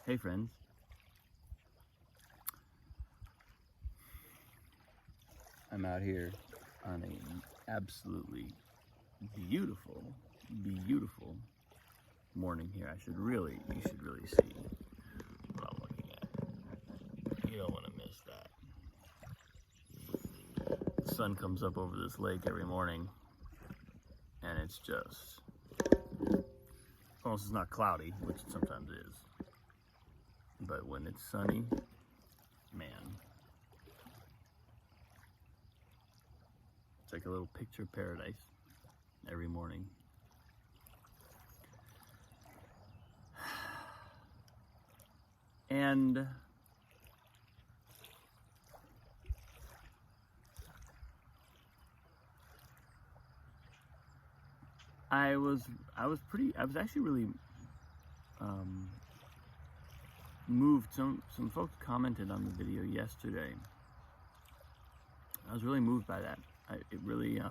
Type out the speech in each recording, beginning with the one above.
Hey friends, I'm out here on an absolutely beautiful morning here. You should really see what I'm looking at. You don't want to miss that. The sun comes up over this lake every morning and it's just, almost it's not cloudy, which it sometimes is. But when it's sunny, man, it's like a little picture paradise every morning. And I was actually really moved. Some folks commented on the video yesterday. I was really moved by that. It really,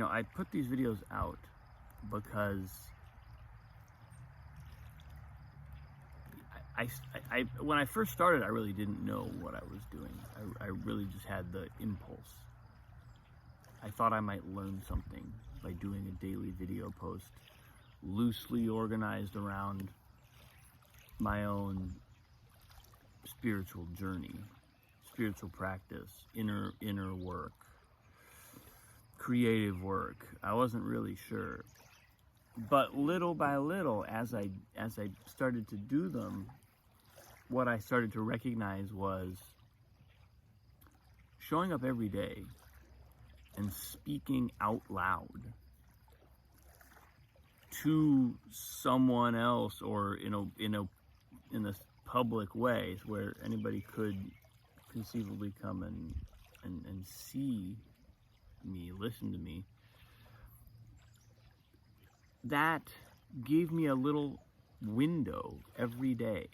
I put these videos out because I when I first started, I really didn't know what I was doing. I really just had the impulse. I thought I might learn something by doing a daily video post, loosely organized around my own spiritual journey, spiritual practice, inner work, creative work. I wasn't really sure. But little by little, as I started to do them, what I started to recognize was showing up every day and speaking out loud to someone else, or in a public way where anybody could conceivably come and see me, listen to me. That gave me a little window every day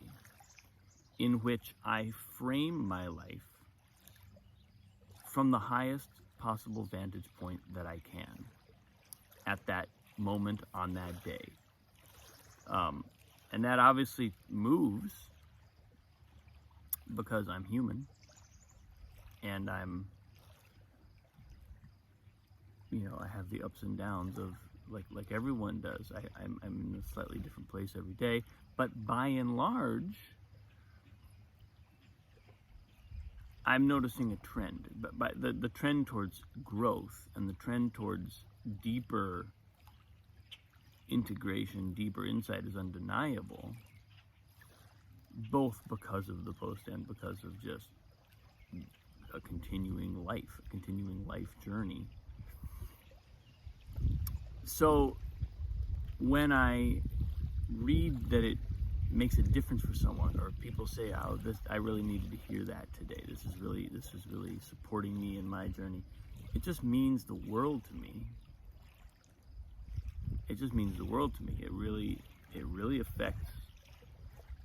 in which I frame my life from the highest possible vantage point that I can at that moment on that day. And that obviously moves because I'm human and I have the ups and downs of like everyone does. I'm in a slightly different place every day, but by and large, I'm noticing a trend, but the trend towards growth and the trend towards deeper integration, deeper insight is undeniable, both because of the post and because of just a continuing life journey. So when I read that it makes a difference for someone, or people say, "Oh, I really needed to hear that today. This is really supporting me in my journey," it just means the world to me. It just means the world to me. It really affects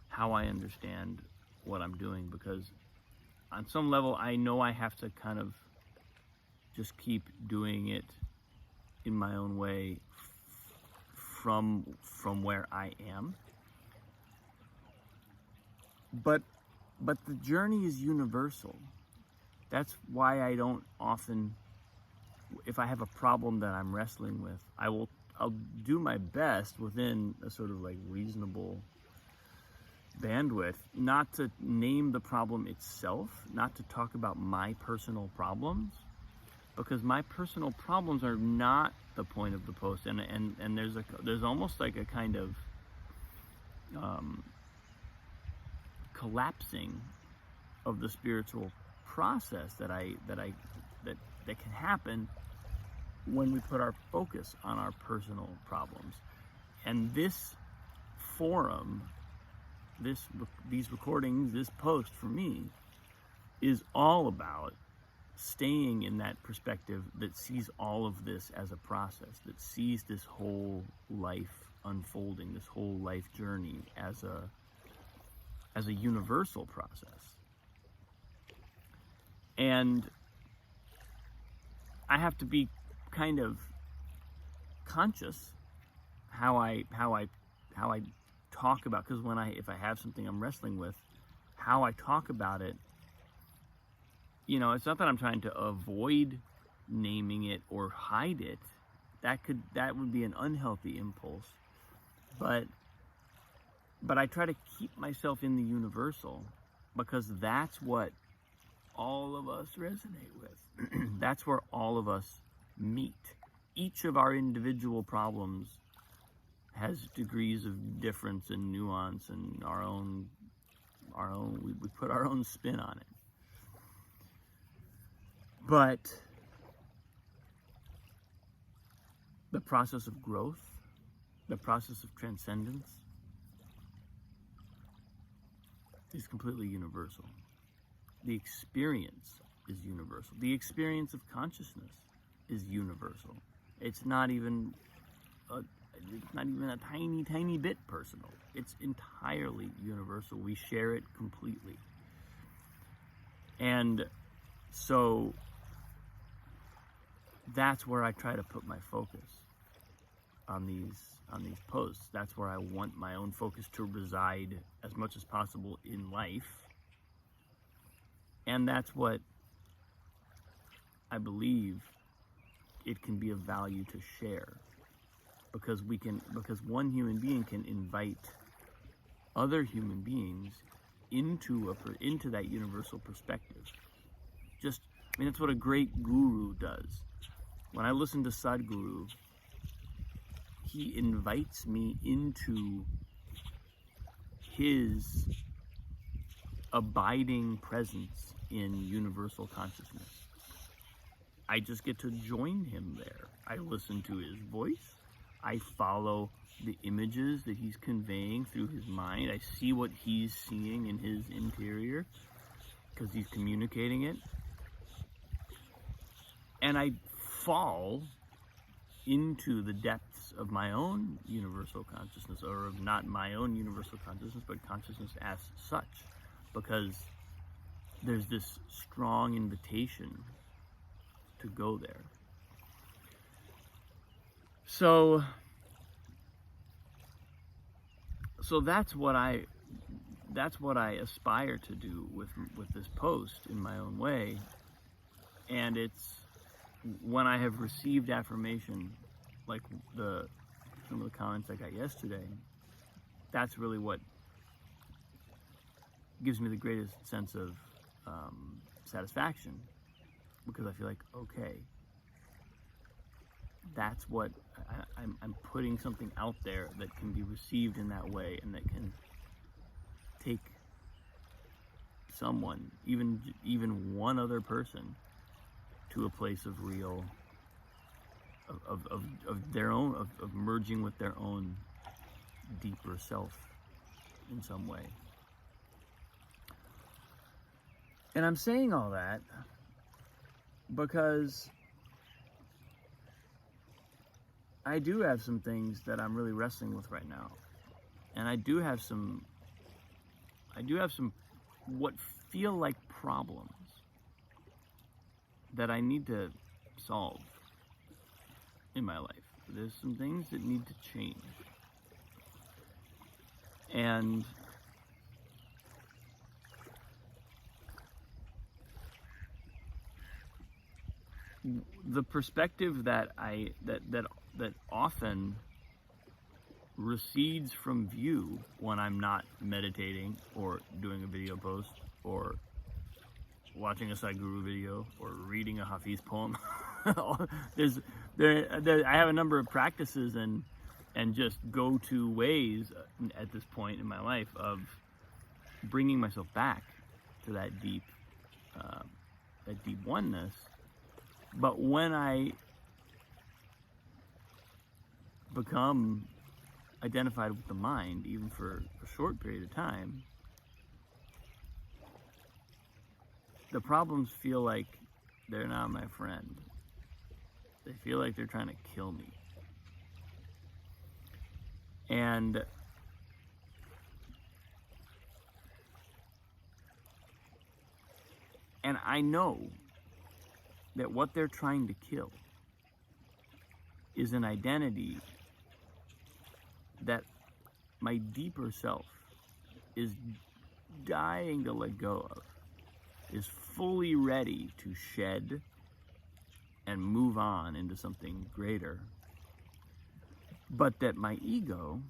how I understand what I'm doing, because on some level I know I have to kind of just keep doing it in my own way from where I am. But the journey is universal. That's why I don't often, if I have a problem that I'm wrestling with, I'll do my best within a sort of like reasonable bandwidth not to name the problem itself, not to talk about my personal problems, because my personal problems are not the point of the post. And there's almost like a kind of collapsing of the spiritual process that can happen when we put our focus on our personal problems. And this forum, these recordings, this post for me is all about staying in that perspective that sees all of this as a process, that sees this whole life unfolding, this whole life journey as a universal process. And I have to be kind of conscious how I talk about, because if I have something I'm wrestling with, how I talk about it, it's not that I'm trying to avoid naming it or hide it. That would be an unhealthy impulse. But I try to keep myself in the universal, because that's what all of us resonate with. That's where all of us meet. Each of our individual problems has degrees of difference and nuance, and we put our own spin on it. But the process of growth, the process of transcendence, is completely universal. The experience is universal. The experience of consciousness is universal. It's not even a tiny, tiny bit personal. It's entirely universal. We share it completely. And so that's where I try to put my focus on these posts. That's where I want my own focus to reside as much as possible in life. And that's what I believe it can be of value to share. Because one human being can invite other human beings into that universal perspective. That's what a great guru does. When I listen to Sadhguru, he invites me into his abiding presence in universal consciousness. I just get to join him there. I listen to his voice. I follow the images that he's conveying through his mind. I see what he's seeing in his interior, because he's communicating it. And I fall into the depths of my own universal consciousness, or of not my own universal consciousness, but consciousness as such, because there's this strong invitation to go there. So that's what I aspire to do with this post in my own way. And it's when I have received affirmation, like some of the comments I got yesterday, that's really what gives me the greatest sense of satisfaction, because I feel like, okay, that's what I'm putting something out there that can be received in that way, and that can take someone, even one other person, to a place of real, of their own, of merging with their own deeper self in some way. And I'm saying all that because I do have some things that I'm really wrestling with right now. And I do have some what feel like problems that I need to solve in my life. There's some things that need to change. And the perspective that often recedes from view when I'm not meditating or doing a video post or watching a Sadhguru video or reading a Hafiz poem. I have a number of practices and just go-to ways at this point in my life of bringing myself back to that deep oneness. But when I become identified with the mind, even for a short period of time, the problems feel like they're not my friend. They feel like they're trying to kill me. And I know that what they're trying to kill is an identity that my deeper self is dying to let go of, is fully ready to shed and move on into something greater, but that my ego,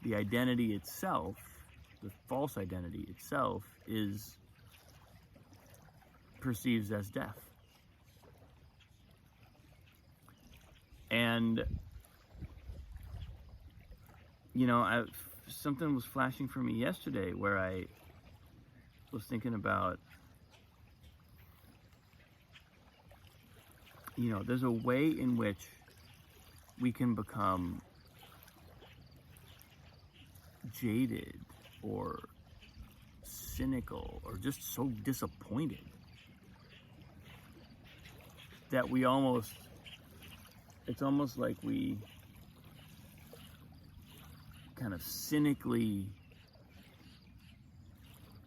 the identity itself, the false identity itself, is perceives as death. And something was flashing for me yesterday where I was thinking about, there's a way in which we can become jaded or cynical or just so disappointed that it's almost like we kind of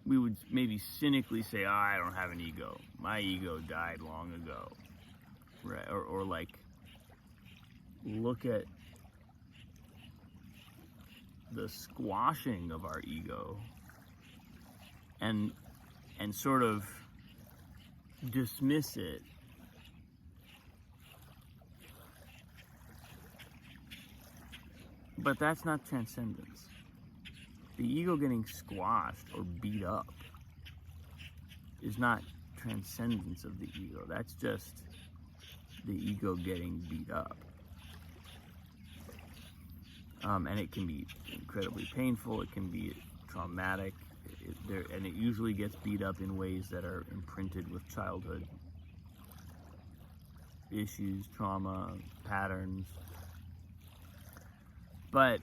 we would maybe cynically say, oh, I don't have an ego. My ego died long ago. Right? Or like look at the squashing of our ego and sort of dismiss it. But that's not transcendence. The ego getting squashed or beat up is not transcendence of the ego. That's just the ego getting beat up. And it can be incredibly painful. It can be traumatic. And it usually gets beat up in ways that are imprinted with childhood issues, trauma, patterns. But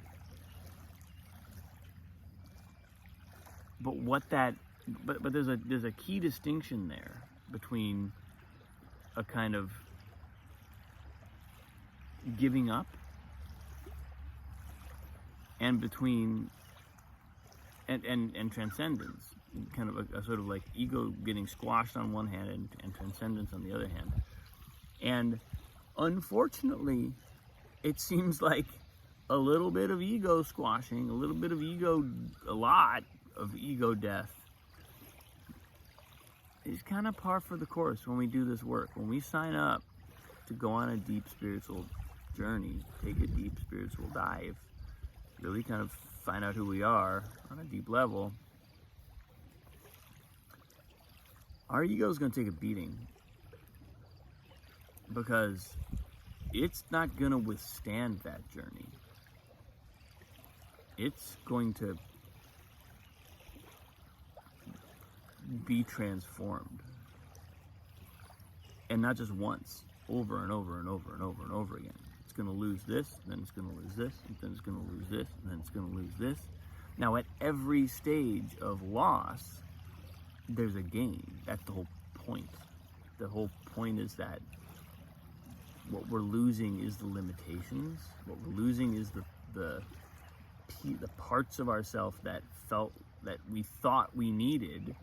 there's a key distinction there between a kind of giving up and between and transcendence, kind of a sort of like ego getting squashed on one hand and transcendence on the other hand. And unfortunately, it seems like a little bit of ego squashing, a lot of ego death is kind of par for the course when we do this work. When we sign up to go on a deep spiritual journey, take a deep spiritual dive, really kind of find out who we are on a deep level, our ego is going to take a beating because it's not going to withstand that journey. It's going to be transformed. And not just once, over and over and over and over and over again. It's going to lose this, then it's going to lose this, and then it's going to lose this, and then it's going to lose this. Now, at every stage of loss, there's a gain. That's the whole point. The whole point is that what we're losing is the limitations. What we're losing is the parts of ourselves that we thought we needed,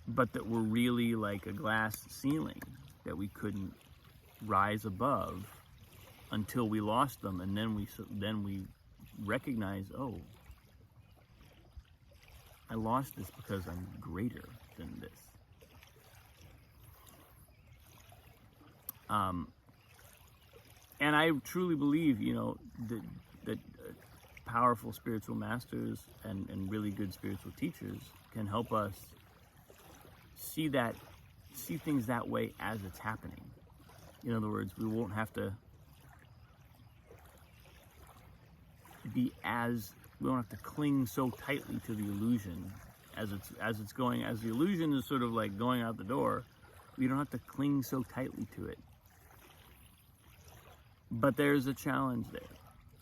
but that were really like a glass ceiling that we couldn't rise above until we lost them, and then we recognize, oh, I lost this because I'm greater than this. And I truly believe, that powerful spiritual masters and really good spiritual teachers can help us see things that way as it's happening. In other words, we won't have to cling so tightly to the illusion as the illusion is sort of like going out the door. We don't have to cling so tightly to it. But there's a challenge there.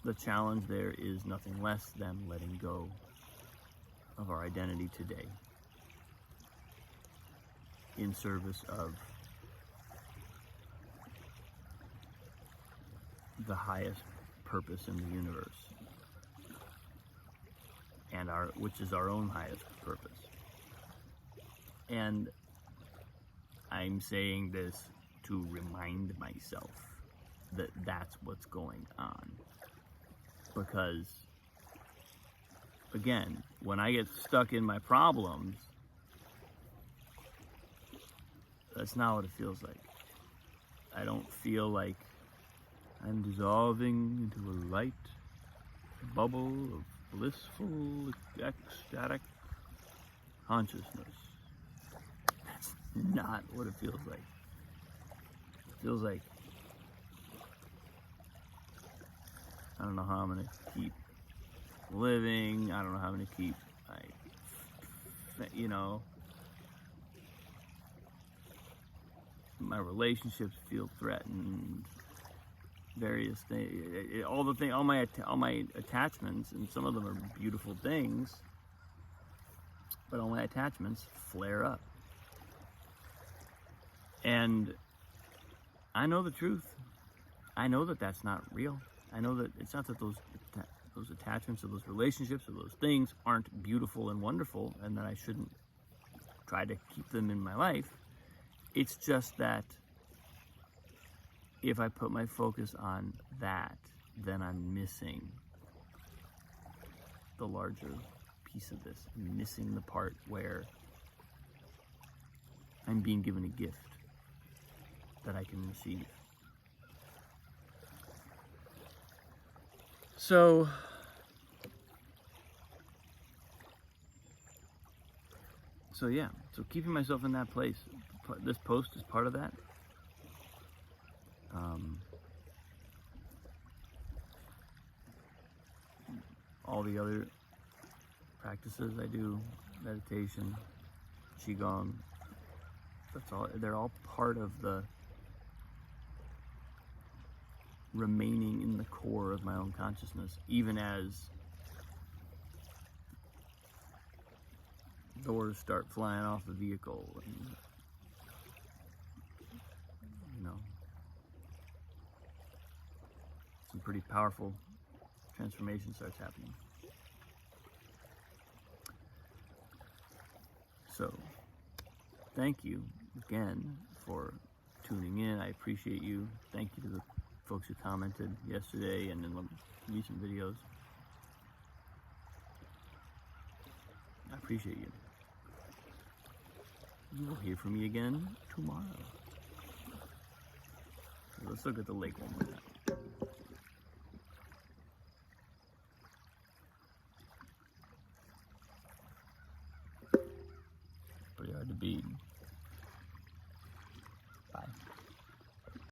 The challenge there is nothing less than letting go of our identity today in service of the highest purpose in the universe, and which is our own highest purpose. And I'm saying this to remind myself that that's what's going on, because again, when I get stuck in my problems, that's not what it feels like. I don't feel like I'm dissolving into a light bubble of blissful, ecstatic consciousness. That's not what it feels like. It feels like I don't know how I'm going to keep living. I don't know how I'm going to keep, my relationships feel threatened. Various things, all my attachments, and some of them are beautiful things, but all my attachments flare up. And I know the truth. I know that that's not real. I know that it's not that those attachments or those relationships or those things aren't beautiful and wonderful, and that I shouldn't try to keep them in my life. It's just that if I put my focus on that, then I'm missing the larger piece of this. I'm missing the part where I'm being given a gift that I can receive. So yeah, so keeping myself in that place. This post is part of that. All the other practices I do, meditation, qigong, they're all part of the remaining in the core of my own consciousness, even as doors start flying off the vehicle and some pretty powerful transformation starts happening. So, thank you again for tuning in. I appreciate you. Thank you to the folks who commented yesterday and in the recent videos. I appreciate you. You will hear from me again tomorrow. Let's look at the lake one more time.